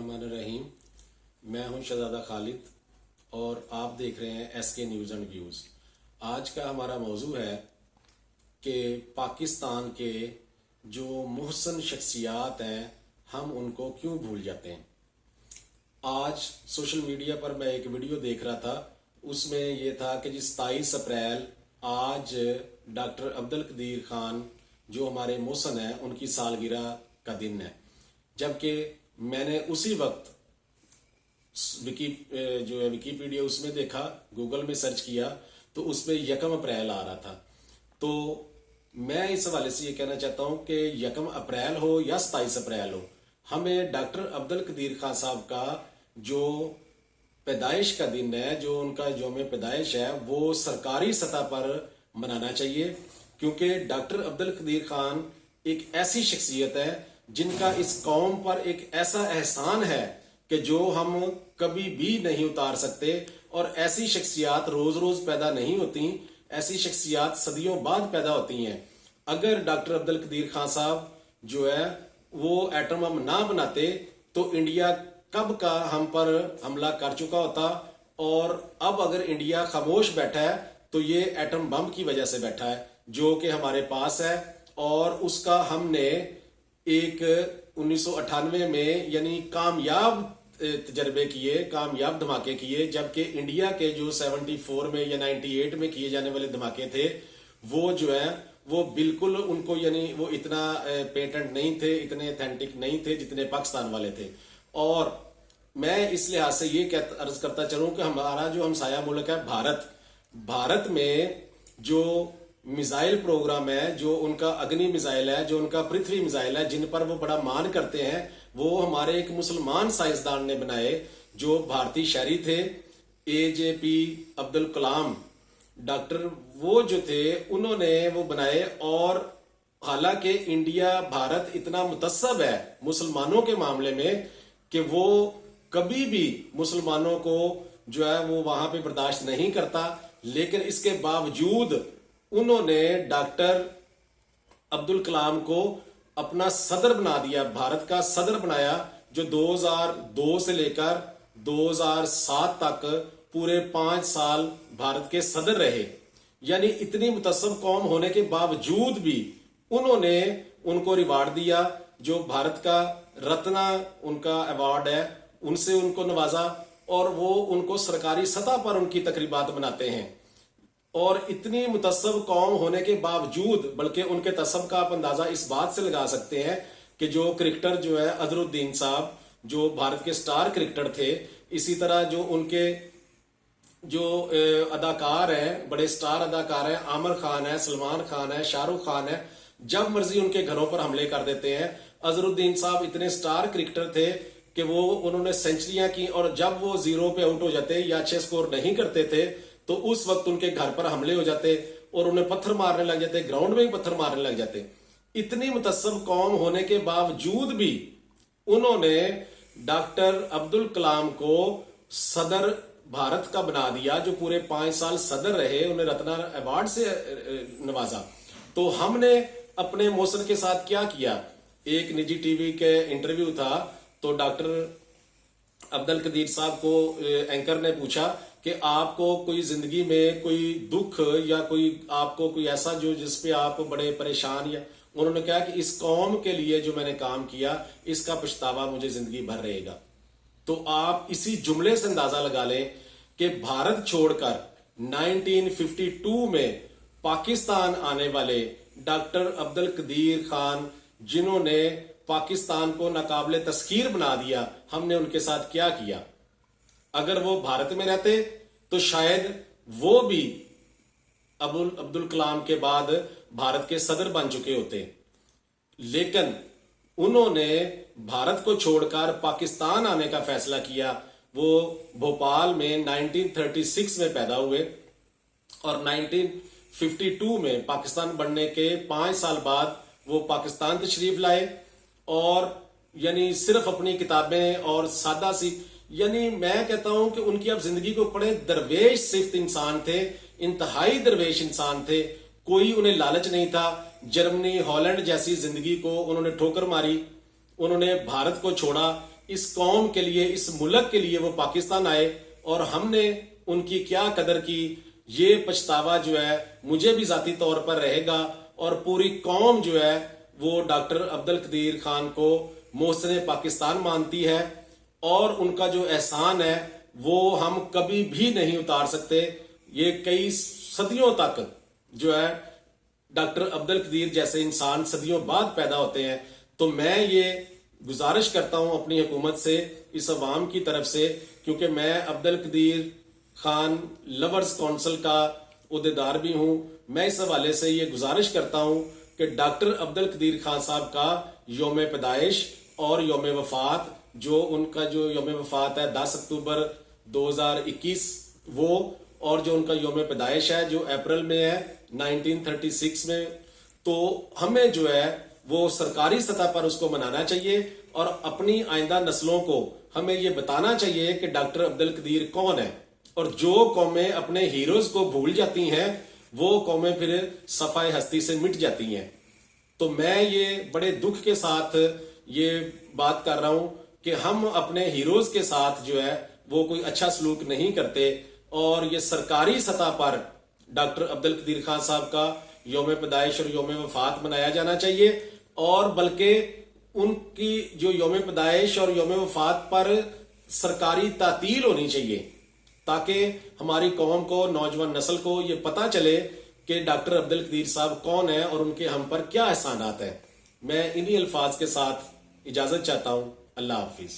बिस्मिल्लाहिर्रहमानिर्रहीम। मैं हूं शहजादा खालिद और आप देख रहे हैं SK न्यूज़ एंड व्यूज़। आज का हमारा मौजू है कि पाकिस्तान के जो मुहसन शख्सियात हैं हम उनको क्यों भूल जाते हैं। आज सोशल मीडिया पर मैं एक वीडियो देख रहा था, उसमें ये था कि जी 27 अप्रैल आज डॉक्टर अब्दुल कदीर खान जो हमारे मुहसन हैं उनकी सालगिरह का दिन है, जबकि मैंने उसी वक्त विकीपीडिया उसमें देखा, गूगल में सर्च किया तो उसमें 1 अप्रैल आ रहा था। तो मैं इस हवाले से ये कहना चाहता हूँ कि 1 अप्रैल हो या 27 अप्रैल हो, हमें डॉक्टर अब्दुल कदीर खान साहब का जो पैदाइश का दिन है, जो उनका यौम पैदाइश है, वो सरकारी सतह पर मनाना चाहिए, क्योंकि डॉक्टर अब्दुल कदीर खान एक ऐसी शख्सियत है जिनका इस कौम पर एक ऐसा एहसान है कि जो हम कभी भी नहीं उतार सकते। और ऐसी शख्सियात रोज रोज पैदा नहीं होती, ऐसी शख्सियात सदियों बाद पैदा होती हैं। अगर डॉक्टर अब्दुल कदीर खान साहब जो है वो एटम बम ना बनाते तो इंडिया कब का हम पर हमला कर चुका होता, और अब अगर इंडिया खामोश बैठा है तो ये एटम बम की वजह से बैठा है जो कि हमारे पास है। और उसका हमने एक 1998 में यानी कामयाब तजर्बे किए, कामयाब धमाके किए, जबकि इंडिया के जो 74 में या 98 में किए जाने वाले धमाके थे वो जो है वो बिल्कुल उनको यानी वो इतना पेटेंट नहीं थे, इतने ऑथेंटिक नहीं थे जितने पाकिस्तान वाले थे। और मैं इस लिहाज से ये अर्ज करता चलूं कि हमारा जो हमसाया मुल्क है भारत में जो मिसाइल प्रोग्राम है, जो उनका अग्नि मिसाइल है, जो उनका पृथ्वी मिसाइल है, जिन पर वो बड़ा मान करते हैं, वो हमारे एक मुसलमान साइंसदान ने बनाए जो भारतीय शहरी थे, AJP अब्दुल कलाम डॉक्टर, वो जो थे उन्होंने वो बनाए। और हालांकि इंडिया भारत इतना मुतस्सब है मुसलमानों के मामले में कि वो कभी भी मुसलमानों को जो है वो वहां पे बर्दाश्त नहीं करता, लेकिन इसके बावजूद उन्होंने डॉक्टर अब्दुल कलाम को अपना सदर बना दिया, भारत का सदर बनाया, जो 2002 से लेकर 2007 तक पूरे 5 साल भारत के सदर रहे। यानी इतनी मुतस्सब कौम होने के बावजूद भी उन्होंने उनको रिवार्ड दिया, जो भारत का रत्ना उनका अवार्ड है, उनसे उनको नवाजा, और वो उनको सरकारी सतह पर उनकी तकरीबात मनाते हैं। और इतनी मुतस्सब कौम होने के बावजूद, बल्कि उनके तसब का आप अंदाजा इस बात से लगा सकते हैं कि जो क्रिकेटर जो है अजहरुद्दीन साहब, जो भारत के स्टार क्रिकेटर थे, इसी तरह जो उनके जो अदाकार हैं, बड़े स्टार अदाकार हैं, आमिर खान है, सलमान खान है, शाहरुख खान है, जब मर्जी उनके घरों पर हमले कर देते हैं। अजहरुद्दीन साहब इतने स्टार क्रिकेटर थे कि वो उन्होंने सेंचुरियां की, और जब वो 0 पे आउट हो जाते या अच्छे स्कोर नहीं करते थे तो उस वक्त उनके घर पर हमले हो जाते और उन्हें पत्थर मारने लग जाते, ग्राउंड में ही पत्थर मारने लग जाते। इतनी मुतस्सब कौम होने के बावजूद भी उन्होंने डॉक्टर अब्दुल कलाम को सदर भारत का बना दिया, जो पूरे 5 साल सदर रहे, उन्हें रत्ना अवार्ड से नवाजा। तो हमने अपने मौसन के साथ क्या किया, एक निजी टीवी के इंटरव्यू था तो डॉक्टर अब्दुल कदीर साहब को एंकर ने पूछा कि आपको कोई जिंदगी में कोई दुख या कोई आपको कोई ऐसा जो जिस पे आप बड़े परेशान, या उन्होंने कहा कि इस कौम के लिए जो मैंने काम किया इसका पछतावा मुझे जिंदगी भर रहेगा। तो आप इसी जुमले से अंदाजा लगा लें कि भारत छोड़कर 1952 में पाकिस्तान आने वाले डॉक्टर अब्दुल कदीर खान, जिन्होंने पाकिस्तान को नाकाबिले तस्खीर बना दिया, हमने उनके साथ क्या किया। अगर वो भारत में रहते तो शायद वो भी अब्दुल कलाम के बाद भारत के सदर बन चुके होते, लेकिन उन्होंने भारत को छोड़कर पाकिस्तान आने का फैसला किया। वो भोपाल में 1936 में पैदा हुए और 1952 में पाकिस्तान बनने के 5 साल बाद वो पाकिस्तान तशरीफ लाए, और यानी सिर्फ अपनी किताबें और सादा सी, यानी मैं कहता हूं कि उनकी आप जिंदगी को पढ़े, दरवेश सिर्फ इंसान थे, इंतहाई दरवेश इंसान थे, कोई उन्हें लालच नहीं था। जर्मनी, हॉलैंड जैसी जिंदगी को उन्होंने ठोकर मारी, उन्होंने भारत को छोड़ा, اس قوم کے لیے، اس ملک کے لیے وہ پاکستان آئے اور ہم نے ان کی کیا قدر کی، یہ پچھتاوا جو ہے مجھے بھی ذاتی طور پر رہے گا، اور پوری قوم جو ہے وہ ڈاکٹر عبدالقدیر خان کو محسن پاکستان مانتی ہے، اور ان کا جو احسان ہے وہ ہم کبھی بھی نہیں اتار سکتے۔ یہ کئی صدیوں تک جو ہے ڈاکٹر عبدالقدیر جیسے انسان صدیوں بعد پیدا ہوتے ہیں۔ تو میں یہ گزارش کرتا ہوں اپنی حکومت سے، اس عوام کی طرف سے، کیونکہ میں عبدالقدیر خان لورز کونسل کا عہدیدار بھی ہوں، میں اس حوالے سے یہ گزارش کرتا ہوں کہ ڈاکٹر عبدالقدیر خان صاحب کا یوم پیدائش اور یوم وفات، جو ان کا جو یوم وفات ہے 10 اکتوبر 2021 وہ، اور جو ان کا یوم پیدائش ہے جو اپریل میں ہے 1936 میں، تو ہمیں جو ہے وہ سرکاری سطح پر اس کو منانا چاہیے، اور اپنی آئندہ نسلوں کو ہمیں یہ بتانا چاہیے کہ ڈاکٹر عبدالقدیر کون ہے۔ اور جو قومیں اپنے ہیروز کو بھول جاتی ہیں وہ قومیں پھر صفحہ ہستی سے مٹ جاتی ہیں۔ تو میں یہ بڑے دکھ کے ساتھ یہ بات کر رہا ہوں کہ ہم اپنے ہیروز کے ساتھ جو ہے وہ کوئی اچھا سلوک نہیں کرتے، اور یہ سرکاری سطح پر ڈاکٹر عبدالقدیر خان صاحب کا یوم پیدائش اور یوم وفات منایا جانا چاہیے، اور بلکہ ان کی جو یوم پیدائش اور یوم وفات پر سرکاری تعطیل ہونی چاہیے، تاکہ ہماری قوم کو، نوجوان نسل کو یہ پتہ چلے کہ ڈاکٹر عبدالقدیر صاحب کون ہیں اور ان کے ہم پر کیا احسانات ہیں۔ میں انہی الفاظ کے ساتھ اجازت چاہتا ہوں۔ اللہ حافظ۔